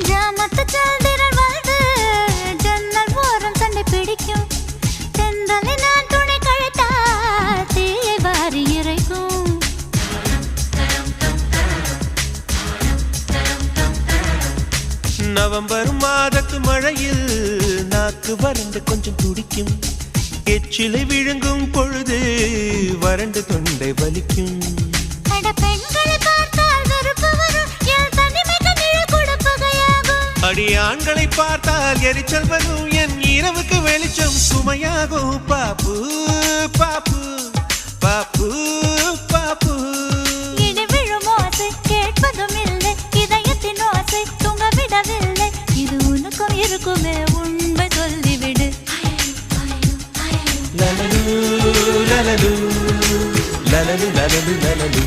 ஜாமத்து சால்திரள் வாழ்வு ஜன்னல் ஓரம் சண்டை பிடிக்கும் தென்றலை நான் துணை கழைத்தா தீயை வாரி இறைக்கும் நவம்பர் மாதத்து மழையில் நாக்கு வறண்டு கொஞ்சம் துடிக்கும் எச்சிலை விழுங்கும் பொழுது வறண்டு தொண்டை வலிக்கும் அடி ஆண்களை பார்த்தால் எரிச்சல் வரும் என் இரவுக்கு வெளிச்சம் சுமையாகும் பாப்பு பாப்பு பாப்பு பாப்பு விழும் ஓசை கேட்பதும் இல்லை இதயத்தின் ஓசை தூங்க விடவில்லை இது உனக்கும் இருக்குமே உண்மை சொல்லிவிடு லலலு லலலு லலலு லலலு லலலு